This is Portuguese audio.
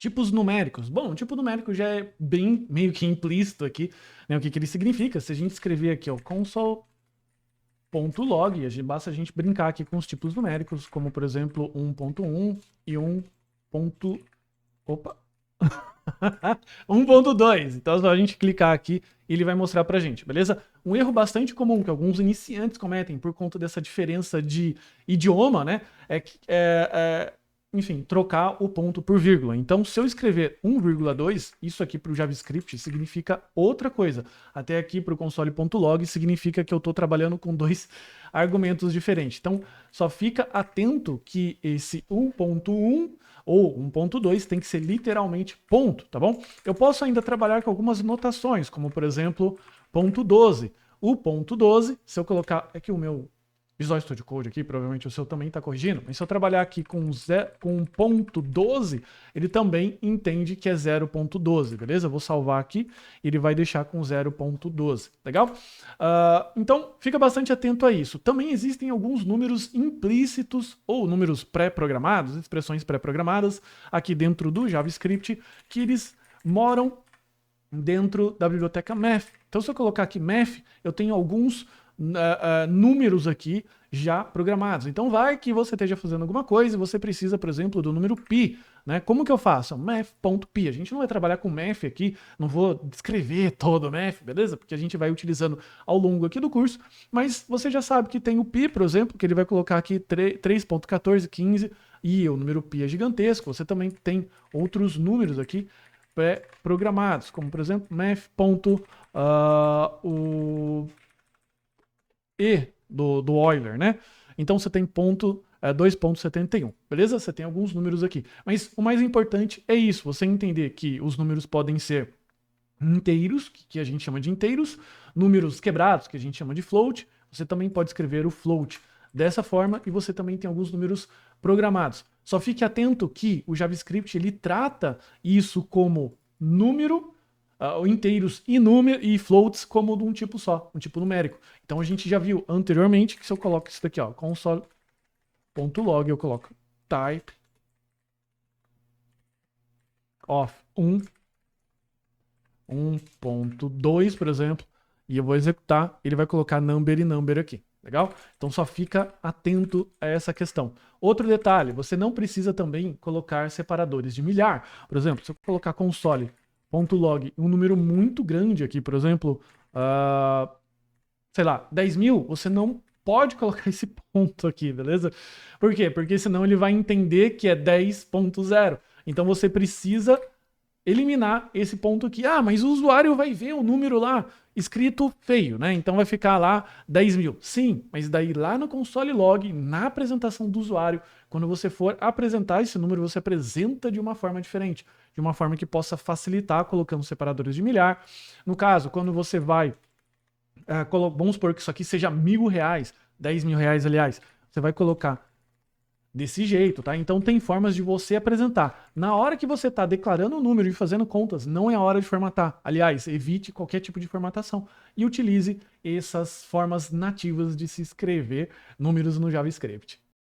Tipos numéricos. Bom, o tipo numérico já é bem meio que implícito aqui, né? O que ele significa. Se a gente escrever aqui, ó, console.log, basta a gente brincar aqui com os tipos numéricos, como por exemplo 1.1 e 1. Opa! 1.2. Então é só a gente clicar aqui e ele vai mostrar pra gente, beleza? Um erro bastante comum que alguns iniciantes cometem por conta dessa diferença de idioma, né? Enfim, trocar o ponto por vírgula. Então, se eu escrever 1,2, isso aqui para o JavaScript significa outra coisa. Até aqui para o console.log significa que eu estou trabalhando com dois argumentos diferentes. Então, só fica atento que esse 1.1 ou 1.2 tem que ser literalmente ponto, tá bom? Eu posso ainda trabalhar com algumas notações, como por exemplo, ponto 12. O ponto 12, se eu colocar... É que o meu Visual Studio Code aqui, provavelmente o seu também está corrigindo, mas se eu trabalhar aqui com ponto 12, ele também entende que é 0.12, beleza? Eu vou salvar aqui e ele vai deixar com 0.12, legal? Então, fica bastante atento a isso. Também existem alguns números implícitos ou números pré-programados, expressões pré-programadas aqui dentro do JavaScript, que eles moram dentro da biblioteca math. Então, se eu colocar aqui math, eu tenho alguns números aqui já programados. Então vai que você esteja fazendo alguma coisa e você precisa, por exemplo, do número pi, né? Como que eu faço? Math.pi. A gente não vai trabalhar com math aqui, não vou descrever todo o math, beleza? Porque a gente vai utilizando ao longo aqui do curso, mas você já sabe que tem o pi, por exemplo, que ele vai colocar aqui 3.1415 e o número pi é gigantesco. Você também tem outros números aqui pré-programados, como por exemplo, E do Euler, né? Então você tem 2.71, beleza? Você tem alguns números aqui. Mas o mais importante é isso, você entender que os números podem ser inteiros, que a gente chama de inteiros, números quebrados, que a gente chama de float. Você também pode escrever o float dessa forma e você também tem alguns números programados. Só fique atento que o JavaScript ele trata isso como número, inteiros e floats como de um tipo só, um tipo numérico. Então a gente já viu anteriormente que se eu coloco isso daqui, ó, console.log, eu coloco type of 1.2, por exemplo, e eu vou executar, ele vai colocar number e number aqui, legal? Então só fica atento a essa questão. Outro detalhe, você não precisa também colocar separadores de milhar. Por exemplo, se eu colocar console.log, um número muito grande aqui, por exemplo, sei lá, 10.000, você não pode colocar esse ponto aqui, beleza? Por quê? Porque senão ele vai entender que é 10.0. Então você precisa eliminar esse ponto aqui. Ah, mas o usuário vai ver o número lá escrito feio, né? Então vai ficar lá 10.000. Sim, mas daí lá no console log, na apresentação do usuário, quando você for apresentar esse número, você apresenta de uma forma diferente, de uma forma que possa facilitar colocando separadores de milhar. No caso, quando você vai vamos supor que isso aqui seja R$1.000, 10.000 reais, aliás, você vai colocar desse jeito, tá? Então tem formas de você apresentar. Na hora que você está declarando o número e fazendo contas, não é a hora de formatar. Aliás, evite qualquer tipo de formatação e utilize essas formas nativas de se escrever números no JavaScript.